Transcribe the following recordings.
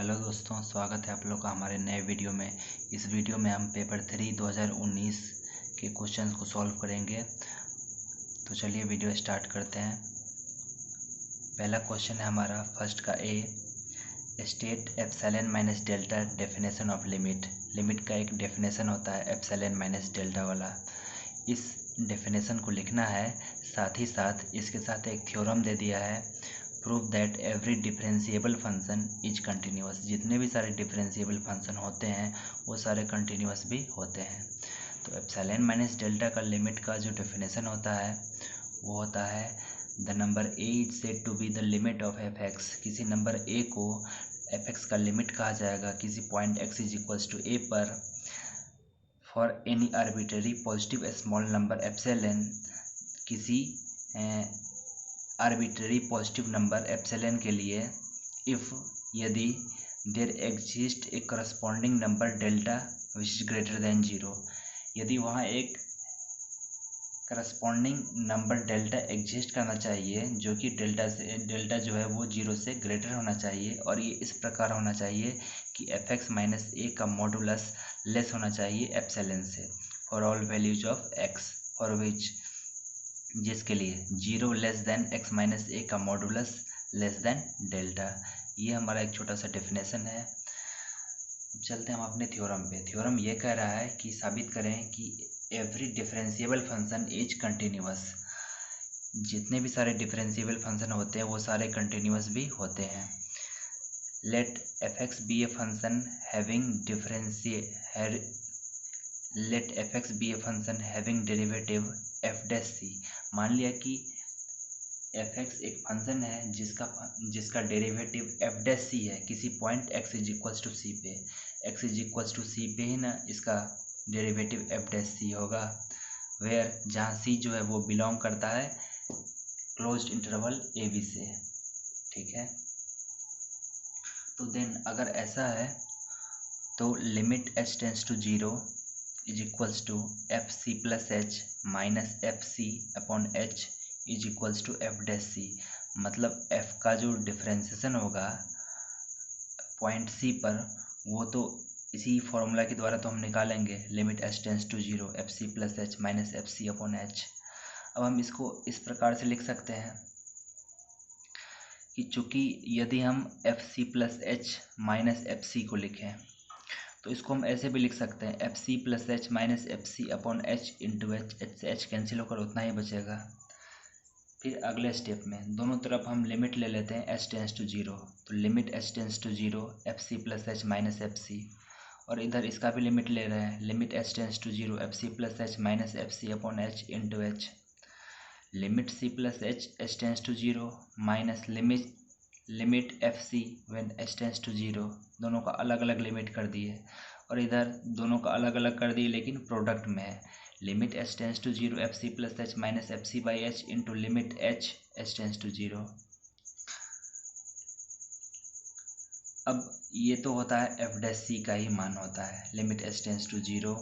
Hello दोस्तों, स्वागत है आप लोग का हमारे नए वीडियो में। इस वीडियो में हम पेपर 3 2019 के क्वेश्चंस को सॉल्व करेंगे। तो चलिए वीडियो स्टार्ट करते हैं। पहला क्वेश्चन है हमारा फर्स्ट का A, state epsilon minus delta definition of limit. Limit का एक डेफिनेशन होता है एप्सिलॉन माइनस डेल्टा वाला। इस डेफिनेशन को लिखना है, साथ ही साथ इसके साथ एक थ्योरम दे दिया है, prove that every differentiable function is continuous. जितने भी सारे डिफरेंशिएबल फंक्शन होते हैं वो सारे कंटिन्यूअस भी होते हैं। तो एप्सिलॉन माइनस डेल्टा का लिमिट का जो डेफिनेशन होता है वो होता है the number A is said to be the limit of f x. किसी नंबर ए को एफ एक्स का लिमिट कहा जाएगा किसी point x is equals to A पर, for any arbitrary positive small number epsilon. किसी आर्बिट्ररी पॉजिटिव नंबर एप्सिलॉन के लिए, इफ़ यदि there exist a corresponding number delta which is greater than zero. यदि वहाँ एक करस्पॉन्डिंग नंबर डेल्टा एग्जिस्ट करना चाहिए जो कि डेल्टा जो है वो जीरो से ग्रेटर होना चाहिए, और ये इस प्रकार होना चाहिए कि एफ एक्स माइनस ए का मॉडुलस लेस होना चाहिए एप्सिलॉन से, for all values of x, for which जिसके लिए zero less than x minus A का मॉडुलस लेस देन डेल्टा। ये हमारा एक छोटा सा डेफिनेशन है। अब चलते हैं हम अपने थ्योरम पे। थ्योरम ये कह रहा है कि साबित करें कि every differentiable function is continuous. जितने भी सारे डिफरेंशिएबल फंक्शन होते हैं वो सारे कंटिन्यूअस भी होते हैं। Let f x be a function having derivative f dash c. मान लिया कि एफ एक्स एक फंक्शन है जिसका डेरिवेटिव एफ डैश सी है किसी point x is equals to c पे। X is equals to c पे ही ना इसका डेरिवेटिव एफ डैश सी होगा, वेयर जहाँ सी जो है वो बिलोंग करता है क्लोज्ड इंटरवल ए बी से। ठीक है, तो देन अगर ऐसा है तो limit h tends to zero is equals to f c plus h minus f c upon h is equals to f dash c. मतलब एफ का जो डिफ्रेंसिएशन होगा पॉइंट सी पर वो तो इसी फॉर्मूला के द्वारा तो हम निकालेंगे, limit h tends to zero f c plus h minus f c upon h. अब हम इसको इस प्रकार से लिख सकते हैं कि चूँकि यदि हम f c plus h minus f c को लिखें तो इसको हम ऐसे भी लिख सकते हैं f c plus h minus f c upon h into h. H से एच कैंसिल होकर उतना ही बचेगा। फिर अगले स्टेप में दोनों तरफ हम लिमिट ले लेते हैं एच टेंस टू जीरो, तो limit h tends to zero f c plus h minus f c, और इधर इसका भी लिमिट ले रहे हैं limit h tends to zero f c plus h minus f c upon h into h. Limit c plus h tends to zero minus limit f c when h tends to zero. दोनों का अलग अलग limit कर दिए, और इधर दोनों का अलग अलग कर दिए लेकिन प्रोडक्ट में है। Limit h tends to zero f c plus h minus f c by h into limit h tends to zero. अब ये तो होता है एफ डैश सी का ही मान होता है, limit h tends to zero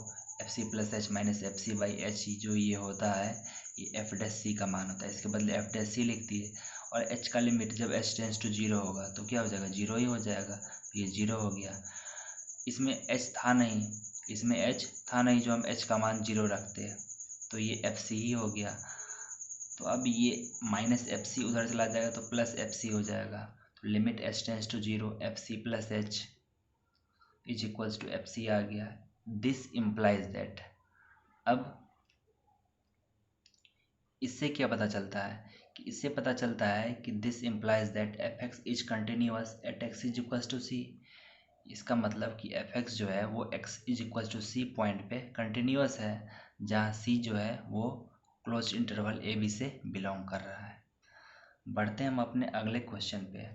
f c plus h minus f c by h, जो ये होता है ये एफ डैश सी का मान होता है। इसके बदले एफ डैश सी लिख दिए, और एच का लिमिट जब एच टेंस टू जीरो होगा तो क्या हो जाएगा, जीरो ही हो जाएगा। तो ये जीरो हो गया। इसमें एच था नहीं, जो हम एच का मान जीरो रखते हैं, तो ये एफ सी ही हो गया। तो अब ये माइनस एफ सी उधर चला जाएगा तो प्लस एफ सी हो जाएगा। तो limit h tends to zero f c plus h is equals to f c आ गया। दिस इम्प्लाइज दैट, अब इससे क्या पता चलता है कि इससे पता चलता है कि this implies that f x is continuous at x is equals to c. इसका मतलब कि एफ एक्स जो है वो x is equals to c point पे कंटिन्यूअस है, जहाँ सी जो है वो क्लोज इंटरवल ए बी से बिलोंग कर रहा है। बढ़ते हैं हम अपने अगले क्वेश्चन पे।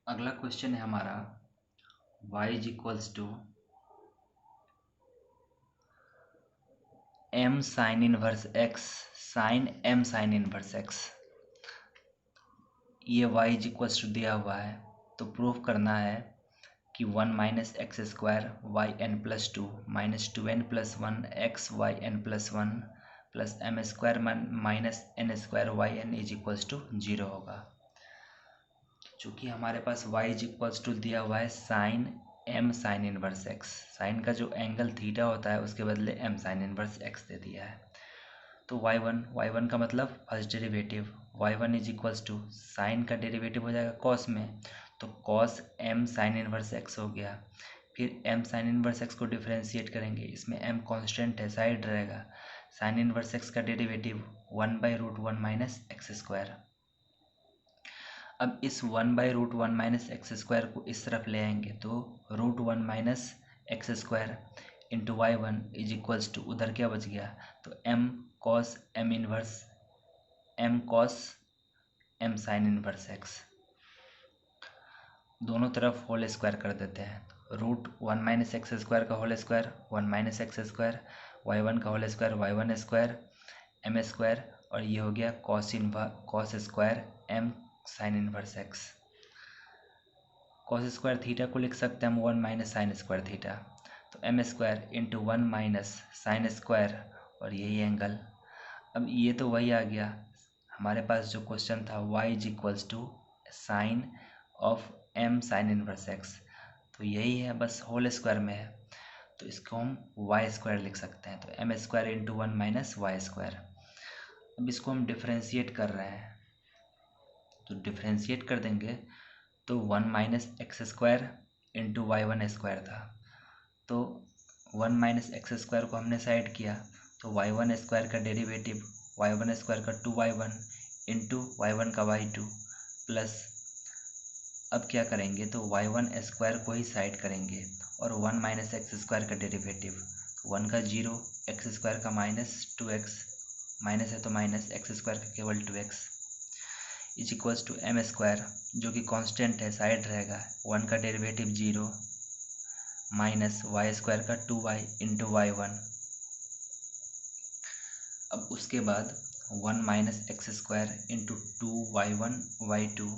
अगला क्वेश्चन है हमारा y is equals to m sine inverse x sine m sine inverse x। ये y इज इक्वल्स टू दिया हुआ है, तो प्रूफ करना है कि 1 minus x square y n plus two minus 2n plus 1 x y n plus 1 plus m square minus n square y n is equals to 0 होगा। चूँकि हमारे पास y इज इक्वल्स टू दिया हुआ है sign m sine inverse x, sine का जो angle theta होता है उसके बदले m साइन इनवर्स x दे दिया है। तो y1 का मतलब first derivative y1 is equals to sine का डेरिवेटिव हो जाएगा कॉस में, तो cos m sine inverse x हो गया। फिर m साइन इनवर्स x को डिफ्रेंशिएट करेंगे, इसमें m कांस्टेंट है, साइड रहेगा। साइन इनवर्स x का डेरिवेटिव 1/√1 माइनस एक्स स्क्वायर। अब इस 1/√1 माइनस एक्स स्क्वायर को इस तरफ ले आएंगे तो √1 minus x square into y1 is equals to उधर क्या बच गया, तो m cos m inverse m cos m sine inverse x, दोनों तरफ होल स्क्वायर कर देते हैं। √1 माइनस एक्स स्क्वायर का whole square 1 minus x square, y1 का whole square y1 square m square, और ये हो गया cos square m sine inverse x। Cos square theta को लिख सकते हैं हम 1 माइनस साइन स्क्वायर थीटा, तो m square into 1 minus sine square और यही एंगल। अब ये तो वही आ गया हमारे पास जो क्वेश्चन था y is equals to sine of m sine inverse x, तो यही है, बस होल स्क्वायर में है तो इसको हम y स्क्वायर लिख सकते हैं, तो m square into 1 minus y square. अब इसको हम डिफ्रेंशिएट कर रहे हैं, तो डिफ्रेंशिएट कर देंगे तो 1 minus x square into y1 square था, तो 1 माइनस एक्स स्क्वायर को हमने साइड किया तो y1 स्क्वायर का डेरिवेटिव y1 स्क्वायर का 2y1 इंटू y1 का y2 प्लस, अब क्या करेंगे तो y1 स्क्वायर को ही साइड करेंगे और 1 माइनस एक्स स्क्वायर का डेरिवेटिव 1 का 0, एक्स स्क्वायर का माइनस 2x, माइनस है तो माइनस एक्स स्क्वायर का केवल 2x is equals to m square जो कि कांस्टेंट है, साइड रहेगा, 1 का डेरिवेटिव 0 माइनस वाई स्क्वायर का 2y इंटू y1। अब उसके बाद 1 minus x square into 2y1 y2,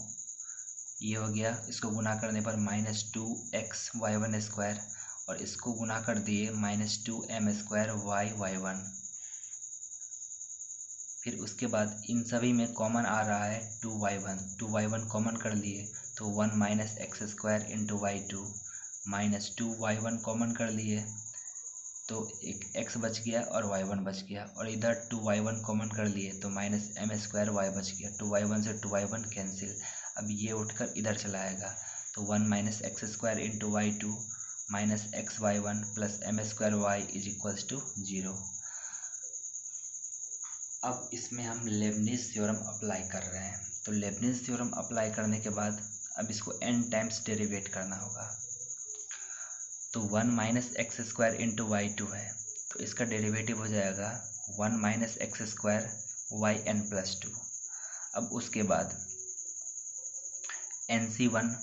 ये हो गया, इसको गुना करने पर माइनस 2x y1 स्क्वायर और इसको गुना कर दिए माइनस 2m स्क्वायर y1। फिर उसके बाद इन सभी में कॉमन आ रहा है 2y1 कॉमन कर लिए तो 1 minus x square into y2 minus 2y1 common कर लिए तो एक x बच गया और y1 बच गया, और इधर 2y1 कॉमन कर लिए तो माइनस एम स्क्वायर y बच गया, 2y1 से 2y1 कैंसिल। अब ये उठकर इधर चला आएगा तो 1 minus x square into y2 minus x y1 plus m square y is equals to 0। अब इसमें हम लेबनिज थ्योरम अप्लाई कर रहे हैं, तो लेबनिज थ्योरम अप्लाई करने के बाद अब इसको n टाइम्स डेरिवेट करना होगा, तो 1 minus x square into y2 है तो इसका डेरिवेटिव हो जाएगा 1 minus x square yn plus 2। अब उसके बाद nc1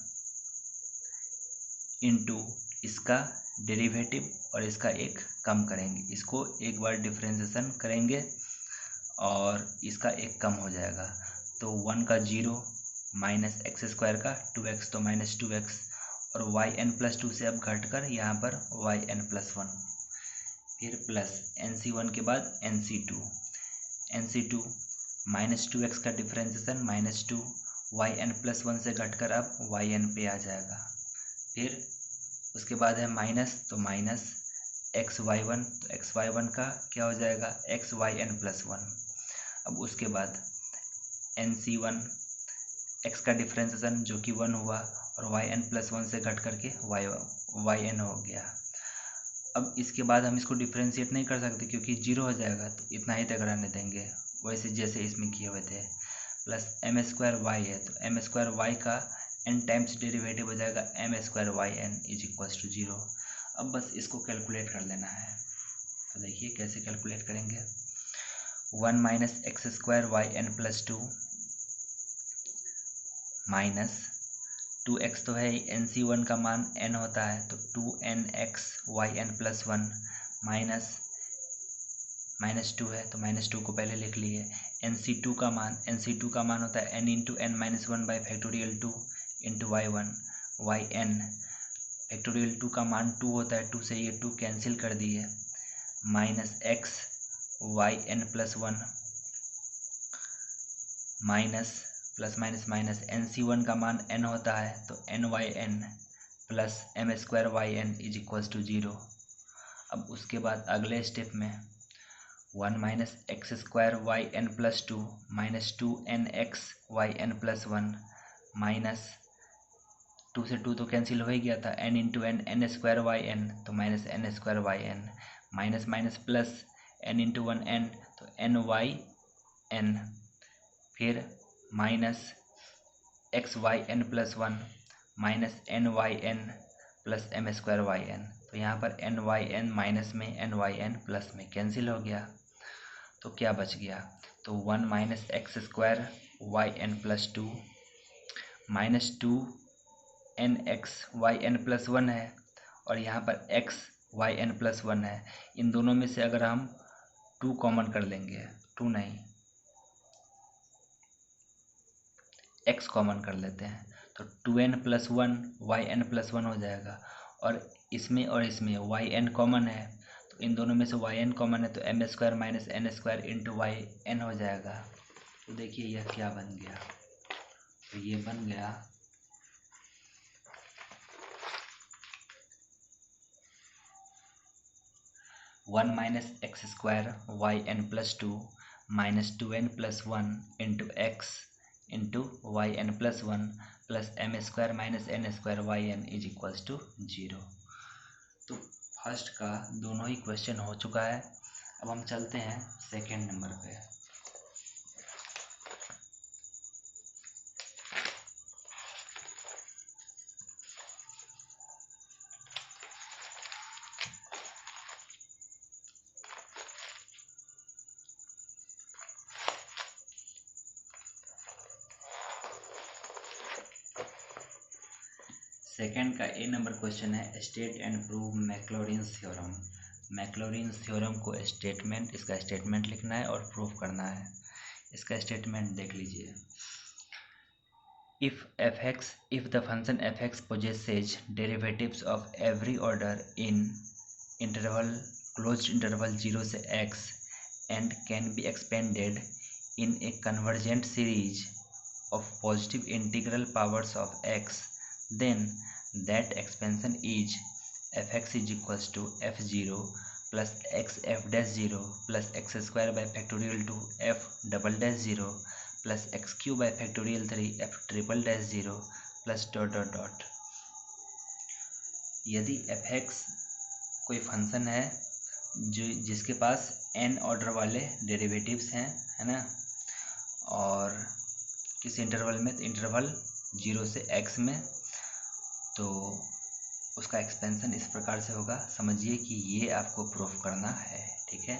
इंटू इसका डेरिवेटिव और इसका एक कम करेंगे, इसको एक बार डिफ्रेंशिएशन करेंगे और इसका एक कम हो जाएगा, तो 1 का 0 माइनस एक्स स्क्वायर का 2x तो माइनस 2x और yn प्लस 2 से अब घट कर यहाँ पर yn प्लस 1, फिर प्लस nc1 के बाद nc2 माइनस 2x का डिफ्रेंशिएशन माइनस 2 yn प्लस 1 से घटकर अब yn पे आ जाएगा। फिर उसके बाद है माइनस तो माइनस xy1 तो xy1 का क्या हो जाएगा xyn प्लस 1। अब उसके बाद nc1 x का डिफ्रेंशिएशन जो कि 1 हुआ और yn प्लस 1 से घट करके yn हो गया। अब इसके बाद हम इसको डिफ्रेंशिएट नहीं कर सकते क्योंकि 0 हो जाएगा, तो इतना ही तक रहने देंगे वैसे जैसे इसमें किए हुए थे। प्लस एम स्क्वायर वाई है तो एम स्क्वायर वाई का n टाइम्स डेरिवेटिव हो जाएगा m square y n is equals to 0। अब बस इसको कैलकुलेट कर लेना है, तो देखिए कैसे कैलकुलेट करेंगे। 1 minus x square y n plus 2 minus 2x तो है nc1 का मान n होता है तो 2nx yn प्लस 1 माइनस 2 है तो माइनस 2 को पहले लिख लिए। nc2 का मान होता है n into n minus 1 by factorial 2 into y1 yn factorial 2 का मान 2 होता है, 2 से ये 2 कैंसिल कर दिए, minus x y n plus one minus plus minus minus n c one का मान एन होता है तो n y n plus m square y n is equals to 0। अब उसके बाद अगले स्टेप में 1 minus x square y n plus two minus 2n x y n plus one minus 2 से 2 तो कैंसिल हो ही गया था, n into n n square y n तो minus n square y n minus minus plus n into one n तो n y n फिर minus x y n plus one minus n y n plus m square y n. तो यहाँ पर n y n minus में n y n plus में cancel हो गया तो क्या बच गया, तो 1 minus x square y n plus two minus 2n x y n plus one है और यहाँ पर x y n plus one है। इन दोनों में से अगर हम 2 कॉमन कर लेंगे, 2 नहीं x कॉमन कर लेते हैं तो 2n plus one y n plus one हो जाएगा और इसमें वाई एन कॉमन है तो इन दोनों में से वाई एन कॉमन है तो m square minus n square into y n हो जाएगा। तो देखिए यह क्या बन गया, तो ये बन गया 1 minus x square y n plus two minus 2n plus one into x into y n plus one plus m square minus n square y n is equals to 0। तो फर्स्ट का दोनों ही क्वेश्चन हो चुका है। अब हम चलते हैं सेकेंड नंबर पे। सेकेंड का ए नंबर क्वेश्चन है state and prove Maclaurin's theorem. Maclaurin's theorem को इसका स्टेटमेंट लिखना है और प्रूव करना है। इसका स्टेटमेंट देख लीजिए। if the function f(x) possesses derivatives of every order in closed interval 0 से x and can be expanded in a convergent series of positive integral powers of x, then that expansion is f(x) is equals to f0 plus x f dash 0 plus x square by factorial 2 f double dash 0 plus x cube by factorial 3 f triple dash 0 plus dot dot dot। यदि f(x) कोई function है जिसके पास n order वाले derivatives हैं, है ना, और किस इंटरवल में, तो इंटरवल 0 से x में, तो उसका एक्सपेंशन इस प्रकार से होगा। समझिए कि ये आपको प्रूफ करना है, ठीक है।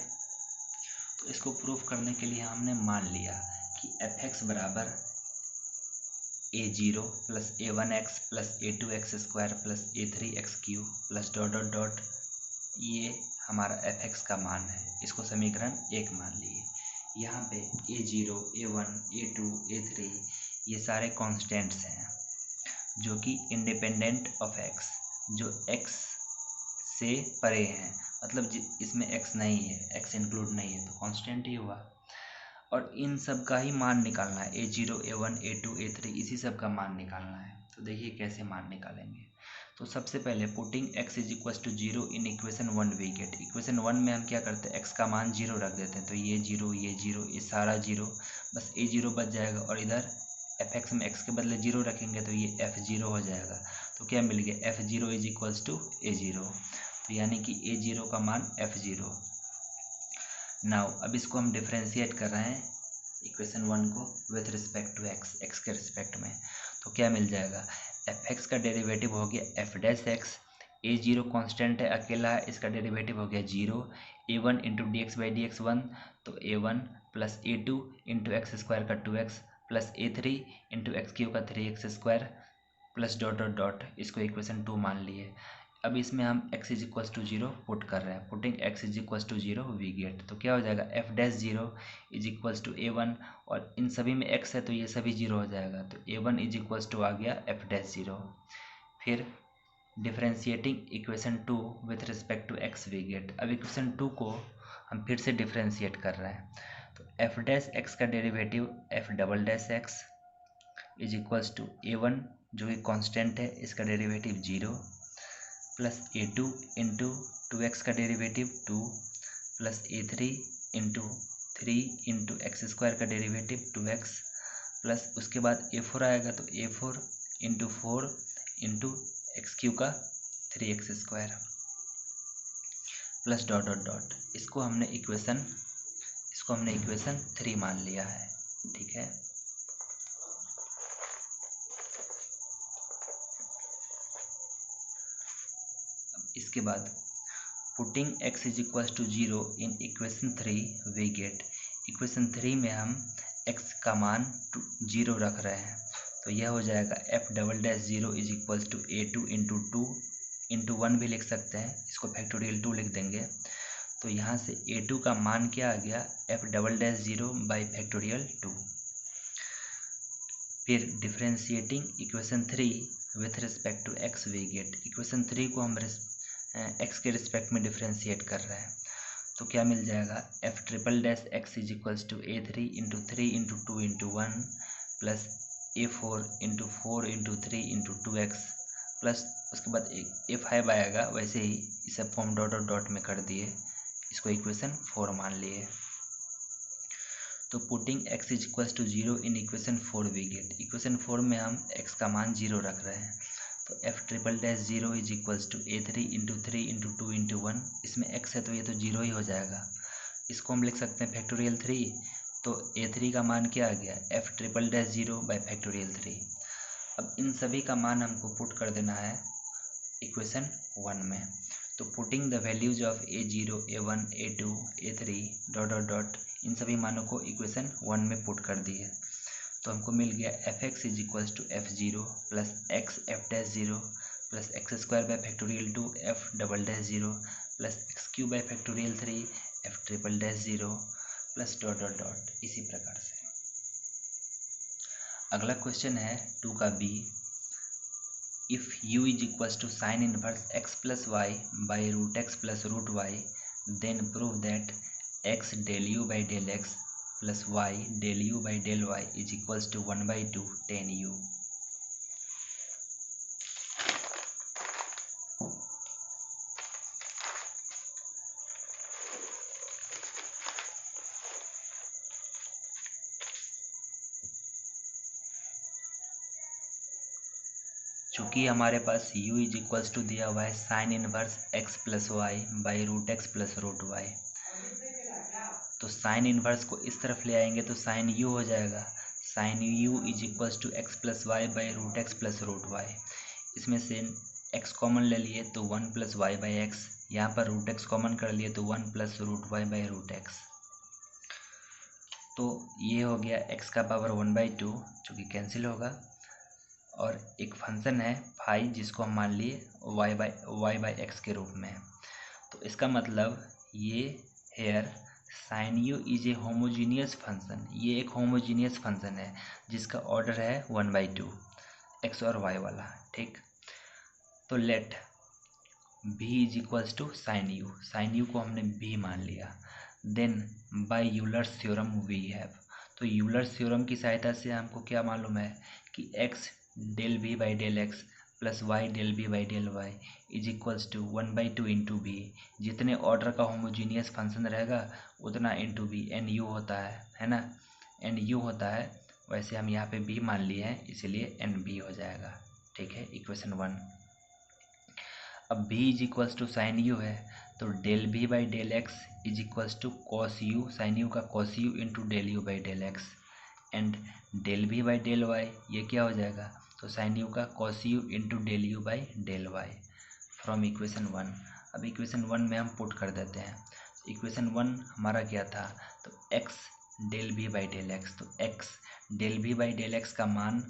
तो इसको प्रूफ करने के लिए हमने मान लिया कि f(x) बराबर a0 plus a1x plus a2x square plus a3x cube plus dot dot dot, ये हमारा f(x) का मान है। इसको समीकरण 1 मान लिए। यहाँ पे a0 a1 a2 a3 ये सारे कॉन्स्टेंट्स हैं जो कि इंडिपेंडेंट ऑफ x, जो x से परे हैं, मतलब इसमें x नहीं है, x इंक्लूड नहीं है, तो कांस्टेंट ही हुआ। और इन सब का ही मान निकालना है, a0 a1 a2 a3 इसी सब का मान निकालना है। तो देखिए कैसे मान निकालेंगे। तो सबसे पहले putting x is equal to 0 in equation 1 we get. Equation 1 में हम क्या करते हैं, x का मान 0 रख देते हैं, तो ये 0 ये सारा 0, बस a0 बच जाएगा और इधर f(x) में x के बदले 0 रखेंगे तो ये f0 हो जाएगा। तो क्या मिल गया, f0 is equals to a0, तो यानी कि a0 का मान f0। नाउ अब इसको हम डिफ्रेंशिएट कर रहे हैं इक्वेशन 1 को विथ रिस्पेक्ट टू x के रिस्पेक्ट में। तो क्या मिल जाएगा, f(x) का डेरिवेटिव हो गया f dash x, a0 constant है अकेला है, इसका डेरिवेटिव हो गया 0, a1 into D x by D x 1, तो a1 plus a2 into x square का 2x plus a3 into x cube का 3x square plus dot dot dot, इसको इक्वेशन 2 मान लिए। अब इसमें हम x is equals to 0 put कर रहे हैं, putting x is equals to 0 we get. तो क्या हो जाएगा, f dash 0 is equals to a1 और इन सभी में x है तो ये सभी 0 हो जाएगा, तो a1 इज इक्वल्स टू आ गया f डैश 0। फिर differentiating equation 2 with respect to x we get. अब इक्वेशन 2 को हम फिर से डिफ्रेंशिएट कर रहे हैं। तो एफ डैश एक्स का derivative f double dash x is equals to A1 जो कि कांस्टेंट है, इसका derivative 0 plus A2 into 2x का derivative 2 plus A3 into 3 into x square का डेरिवेटिव 2x प्लस उसके बाद A4 आएगा तो A4 into 4 into x cube का 3x square plus dot dot dot. इसको हमने इक्वेशन 3 मान लिया है। ठीक है, इसके बाद putting x is equal to 0 in equation 3 we get, equation 3 में हम x का मान 0 रख रहे हैं, तो यह हो जाएगा f double dash 0 is equal to A2 into 2 into 1 भी लिख सकते हैं, इसको फैक्टोरियल 2 लिख देंगे। तो यहाँ से A2 का मान क्या आ गया, f double dash 0 by factorial 2। फिर differentiating equation 3 with respect to x we get, equation 3 को हम एक्स के रिस्पेक्ट में डिफ्रेंशिएट कर रहे हैं, तो क्या मिल जाएगा, f triple dash x is equals to A3 into 3 into 2 into 1 plus A4 into 4 into 3 into 2x plus उसके बाद A5 आएगा, वैसे ही इसे फॉर्म डॉट डॉट डॉट में कर दिए, इसको इक्वेशन 4 मान लिए। तो putting x is equals to 0 in equation 4 we get, equation 4 में हम x का मान 0 रख रहे हैं, तो f triple dash 0 is equals to A3 into 3 into 2 into 1, इसमें x है तो ये तो 0 ही हो जाएगा, इसको हम लिख सकते हैं फैक्टोरियल 3, तो A3 का मान क्या आ गया, F triple dash 0 by factorial 3। अब इन सभी का मान हमको पुट कर देना है इक्वेशन 1 में, तो putting the values of A0 A1 A2 A3 dot dot dot, इन सभी मानों को इक्वेशन 1 में पुट कर दिए, तो हमको मिल गया f x is equals to F0 plus x f dash 0 plus x square by factorial 2 f double dash 0 plus x cube by factorial 3 f triple dash 0 plus dot dot dot. इसी प्रकार से अगला क्वेश्चन है 2 का B, if u is equals to sine inverse x plus y by root x plus root y, then prove that x del u by del x plus y del u by del y is equals to 1/2 tan u। चूँकि हमारे पास u is equals to दिया हुआ है sine inverse x plus y by root x plus root y, तो sine inverse को इस तरफ ले आएंगे तो साइन u हो जाएगा, sine u is equals to x plus y by root x plus root y, इसमें से x कॉमन ले लिए तो 1 प्लस वाई बाई एक्स, यहाँ पर रूट एक्स कॉमन कर लिए तो 1 plus root y by root x, तो ये हो गया x का पावर 1/2 जो कि कैंसिल होगा, और एक फंक्शन है फाई जिसको हम मान लिए y बाई एक्स के रूप में, तो इसका मतलब ये here sine u is a homogeneous function, ये एक होमोजीनियस फंक्शन है जिसका ऑर्डर है 1/2 एक्स और वाई वाला। ठीक, तो let v is equals to sine u को हमने v मान लिया, then by Euler's theorem we have, तो यूलर्स थ्योरम की सहायता से हमको क्या मालूम है कि x del v by del x plus y del v by del y is equals to 1/2 into b, जितने ऑर्डर का होमोजीनियस फंक्शन रहेगा उतना इंटू बी, एन यू होता है ना, एन यू होता है, वैसे हम यहाँ पे b मान लिए हैं इसलिए एन बी हो जाएगा। ठीक है, इक्वेशन 1। अब v is equals to sine u है, तो del v by del x is equals to cos u, sine u का cos u into del u by del x, and del v by del y ये क्या हो जाएगा, तो sine u का cos u into del u by del y from equation 1। अब equation 1 में हम पुट कर देते हैं, इक्वेशन 1 हमारा क्या था, तो x del v by del x, तो x del v by del x का मान,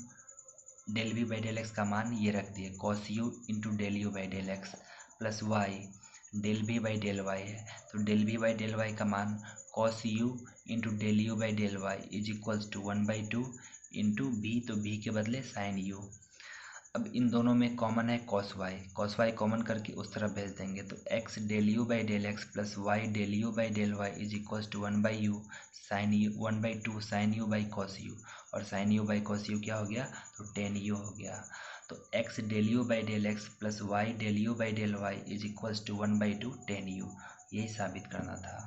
del v by del x का मान ये रख दिए cos u into del u by del x plus y del v by del y है, तो del v by del y का मान cos u into del u by del y is equals to 1/2 into b, तो b के बदले sign you. अब इन दोनों में कॉमन है कॉस वाई कॉमन करके उस तरफ भेज देंगे। तो x del u by del x plus y del u by del y is equals to 1/u sine u 1/2 sine u by cos u, और sine u by cos u क्या हो गया, तो टेन यू हो गया। तो x del u by del x plus y del u by del y is equals to 1/2 tan u, यही साबित करना था।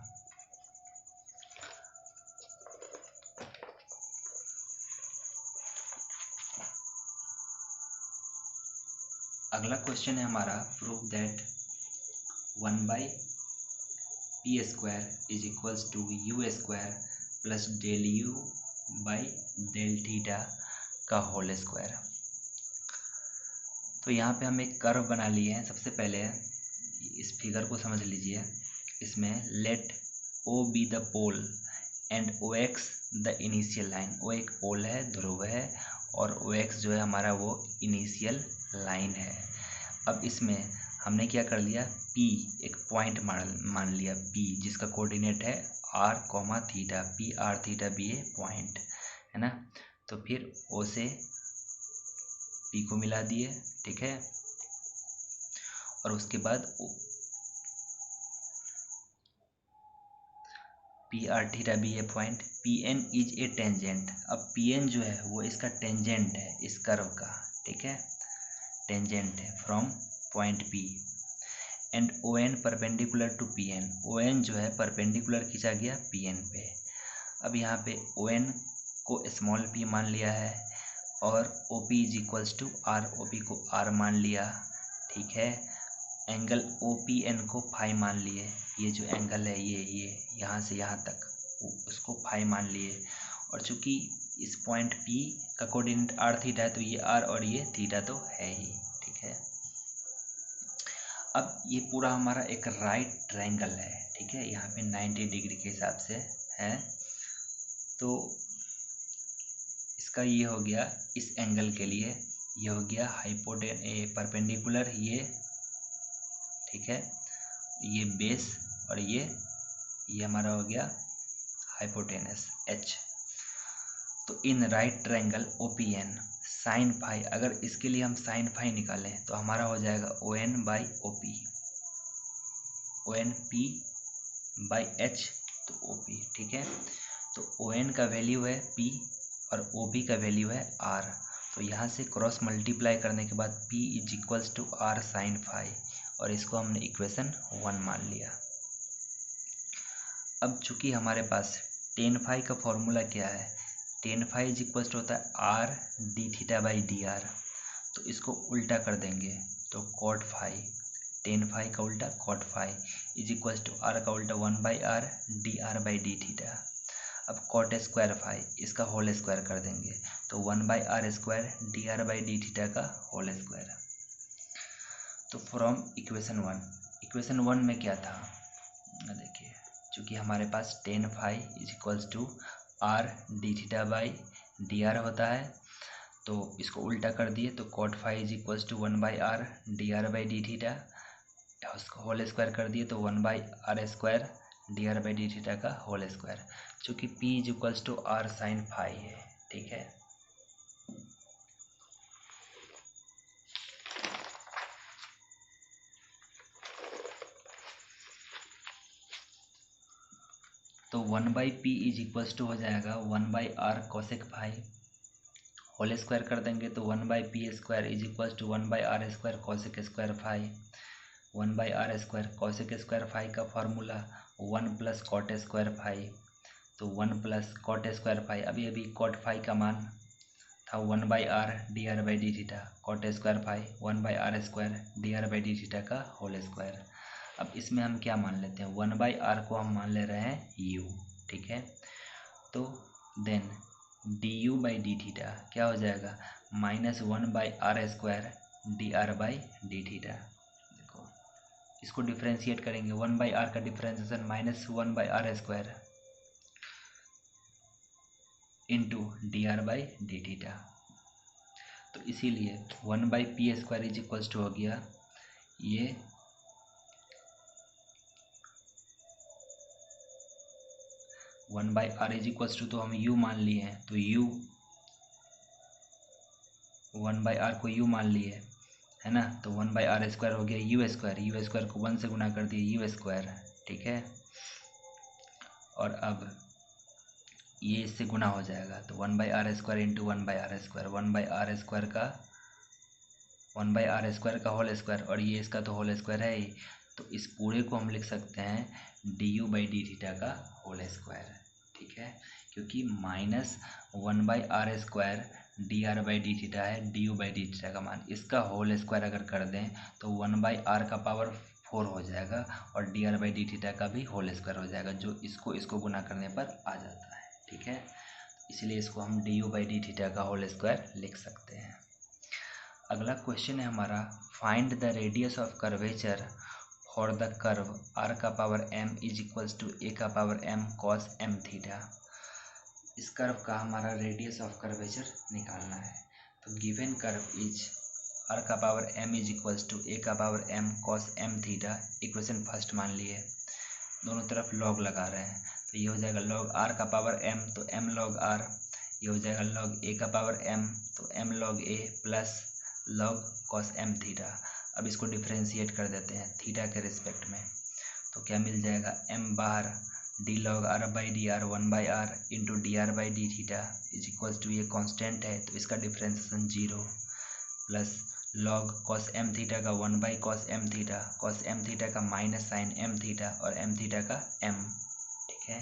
अगला क्वेश्चन है हमारा, prove that 1/p² is equals to u² plus del u by del theta का whole square. तो यहाँ पे हम एक कर्व बना लिए हैं। सबसे पहले इस फिगर को समझ लीजिए। इसमें let O be the pole and O x the initial line. O एक पोल है, ध्रुव है, और ओ एक्स जो है हमारा वो इनिशियल लाइन है। अब इसमें हमने क्या कर लिया, P एक पॉइंट मान लिया, P जिसका कोऑर्डिनेट है r, theta, P r theta भी ये पॉइंट है ना। तो फिर O से P को मिला दिए, ठीक है। और उसके बाद P r थीटा भी ये point, Pn is a tangent. अब Pn जो है वो इसका टेंजेंट है इस कर्व का, ठीक है, टेंजेंट है from point P। And O N perpendicular to P N, O N जो है परपेंडिकुलर खींचा गया पी एन पे। अब यहाँ पे ओ एन को स्मॉल p मान लिया है, और O P is equals to R, O P को r मान लिया, ठीक है। एंगल ओ पी एन को फाई मान लिए, ये जो एंगल है ये यहाँ से यहाँ तक उसको फाई मान लिए। और चूंकि इस पॉइंट P का कोऑर्डिनेट r थीटा है, तो ये r और ये थीटा तो है ही, ठीक है। अब ये पूरा हमारा एक राइट ट्रायंगल है, ठीक है, यहाँ पे 90 डिग्री के हिसाब से है। तो इसका ये हो गया, इस एंगल के लिए ये हो गया परपेंडिकुलर, ये ठीक है, ये बेस, और ये हमारा हो गया हाइपोटेनस H। तो in right triangle OPN sine phi, अगर इसके लिए हम साइन फाई निकालें तो हमारा हो जाएगा ON by OP, ON P by H, तो OP, ठीक है। तो ON का वैल्यू है P और OP का वैल्यू है R। तो यहाँ से क्रॉस मल्टीप्लाई करने के बाद P is equals to R sine phi, और इसको हमने इक्वेशन 1 मान लिया। अब चूंकि हमारे पास टेन फाई का फॉर्मूला क्या है, tan phi is equals to होता है R d theta by d r. तो इसको उल्टा कर देंगे तो कॉट फाई, टेन फाई का उल्टा cot phi is equals to R का उल्टा 1/r d r by d theta. अब कॉट स्क्वायर फाई, इसका होल स्क्वायर कर देंगे तो 1/r² d r by d theta का होल स्क्वायर। तो फ्रॉम इक्वेशन वन में क्या था, देखिए, चूँकि हमारे पास tan phi is equals to R d theta by d r होता है, तो इसको उल्टा कर दिए तो cot phi is equals to 1/r d r by d theta, उसको होल स्क्वायर कर दिए तो 1/r² d r by d theta का होल स्क्वायर। चूँकि P is equals to R sine phi है, ठीक है। तो 1/p इज इक्वल्स टू हो जाएगा 1/r cosec phi, whole square कर देंगे तो 1/p² is equals to 1/r² cosec square phi, 1/r² cosec square phi का formula 1 plus cot square phi, तो 1 प्लस कॉट स्क्वायर फाई, अभी कॉट फाई का मान था 1/r d r by d theta, cot square phi 1/r² d r by d theta का whole square. अब इसमें हम क्या मान लेते हैं, 1/r को हम मान ले रहे हैं u, ठीक है। तो then d u by d theta क्या हो जाएगा, -1/r² d r by d theta. देखो इसको डिफ्रेंशिएट करेंगे, 1/r का differentiation -1/r² into d r by d theta. तो इसीलिए 1/p² इज इक्वल्स टू हो गया ये 1/r इज इक्वल्स टू, तो हम u मान लिए हैं तो u 1/r को u मान लिए, है ना, तो 1/r² हो गया u² को 1 से गुना कर दिए u², ठीक है। और अब ये इससे गुना हो जाएगा, तो 1/r² इंटू 1/r², 1/r² का होल स्क्वायर, और ये इसका तो होल स्क्वायर है ही, तो इस पूरे को हम लिख सकते हैं du/d थीटा का होल स्क्वायर, ठीक है, क्योंकि -1/r² dr/d थीटा है du/d थीटा का मान, इसका होल स्क्वायर अगर कर दें तो 1/r का पावर 4 हो जाएगा और dr/d थीटा का भी होल स्क्वायर हो जाएगा, जो इसको गुना करने पर आ जाता है, ठीक है। इसलिए इसको हम du/d थीटा का होल स्क्वायर लिख सकते हैं। अगला क्वेश्चन है हमारा, find the radius of curvature for the curve r⁻m = a⁻m cos m theta. इस कर्व का हमारा रेडियस ऑफ कर्वेचर निकालना है। तो given curve is r⁻m = a⁻m cos m theta, equation first मान लिए, दोनों तरफ लॉग लगा रहे हैं, तो ये हो जाएगा log r⁻m, तो m log r, ये हो जाएगा log a⁻m, तो m log a plus log cos m theta. अब इसको डिफ्रेंशिएट कर देते हैं थीटा के रिस्पेक्ट में, तो क्या मिल जाएगा, m बार d log r/dr 1/r इंटू dr/d theta is equal to, ये कांस्टेंट है तो इसका डिफ्रेंशिएशन 0, प्लस log cos m थीटा का 1/cos m theta, cos m theta का माइनस साइन m थीटा और m थीटा का m, ठीक है।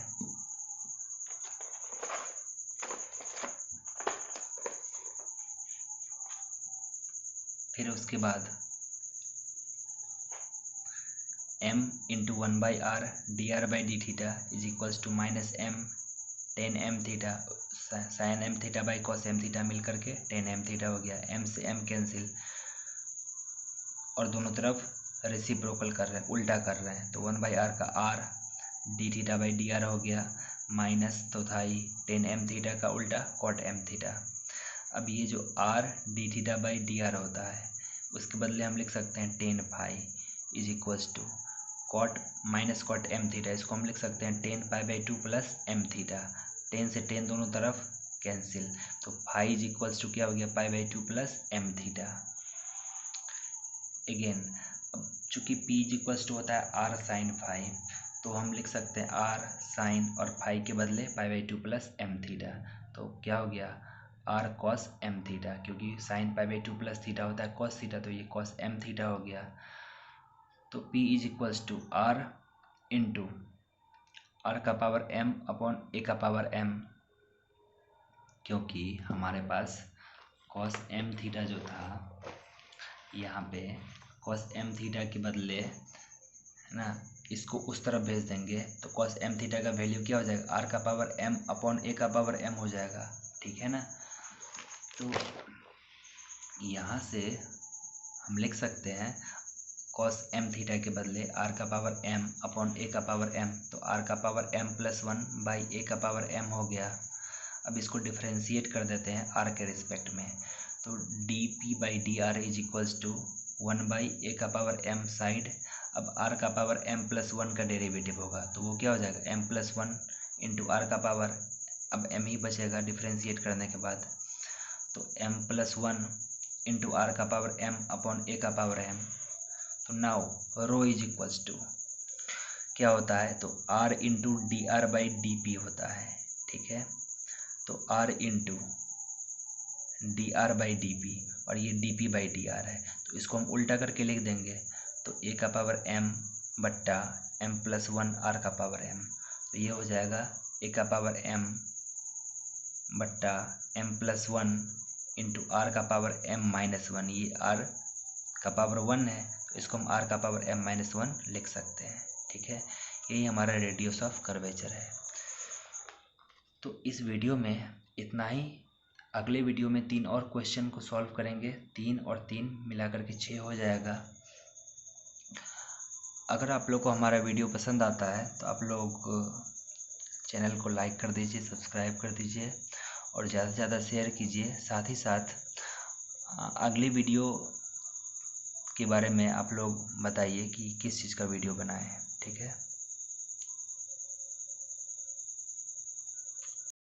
फिर उसके बाद m इंटू 1/r dr/d theta is equals to minus m tan m theta sine m theta by cos m theta मिल करके tan m थीटा हो गया, m से m कैंसिल और दोनों तरफ रेसिप्रोकल कर रहे हैं, उल्टा कर रहे हैं, तो 1/r का r d theta by dr हो गया, माइनस तो था ही tan m थीटा का उल्टा cot m थीटा। अब ये जो r d theta by dr होता है उसके बदले हम लिख सकते हैं tan phi is equals to cot minus cot m theta, इसको हम लिख सकते हैं tan π/2 plus m theta, tan से tan दोनों तरफ कैंसिल, तो फाई इज इक्वल्स टू क्या हो गया π/2 प्लस m थीटा। अगेन अब चूंकि p इज इक्वल्स टू होता है r साइन फाई, तो हम लिख सकते हैं r साइन और फाई के बदले π/2 प्लस m थीटा, तो क्या हो गया r cos m थीटा, क्योंकि साइन π/2 प्लस थीटा होता है cos थीटा, तो ये cos m थीटा हो गया। तो p is equals to r into r⁻m upon a⁻m, क्योंकि हमारे पास cos m थीटा जो था यहाँ पे cos m थीटा के बदले, है ना, इसको उस तरफ भेज देंगे तो cos m थीटा का वैल्यू क्या हो जाएगा r⁻m अपॉन a⁻m हो जाएगा, ठीक है ना। तो यहाँ से हम लिख सकते हैं cos m थीटा के बदले r⁻m अपॉन a⁻m, तो r⁻m प्लस 1 a⁻m हो गया। अब इसको डिफ्रेंशिएट कर देते हैं r के रिस्पेक्ट में, तो dp/dr is equals to 1/a⁻m side, अब r⁻m प्लस 1 का डेरिवेटिव होगा तो वो क्या हो जाएगा m प्लस 1 इंटू r⁻, अब m ही बचेगा डिफ्रेंशिएट करने के बाद, तो m plus 1 into r⁻m upon a⁻m, तो now rho is equals to क्या होता है, तो r इंटू dr/dp होता है, ठीक है, तो r इंटू dr/dp और ये dp/dr है, तो इसको हम उल्टा करके लिख देंगे, तो a⁻m बट्टा m प्लस 1 r⁻m, तो ये हो जाएगा a⁻m बट्टा m plus 1 into r⁻m minus 1, ये r का पावर 1 है तो इसको हम r⁻m माइनस 1 लिख सकते हैं, ठीक है। यही हमारा रेडियस ऑफ कर्वेचर है। तो इस वीडियो में इतना ही, अगले वीडियो में 3 और क्वेश्चन को सॉल्व करेंगे, 3 और 3 मिलाकर के 6 हो जाएगा। अगर आप लोग को हमारा वीडियो पसंद आता है तो आप लोग चैनल को लाइक कर दीजिए, सब्सक्राइब कर दीजिए और ज़्यादा से ज़्यादा शेयर कीजिए। साथ ही साथ अगली वीडियो के बारे में आप लोग बताइए कि किस चीज़ का वीडियो बनाएं, ठीक है।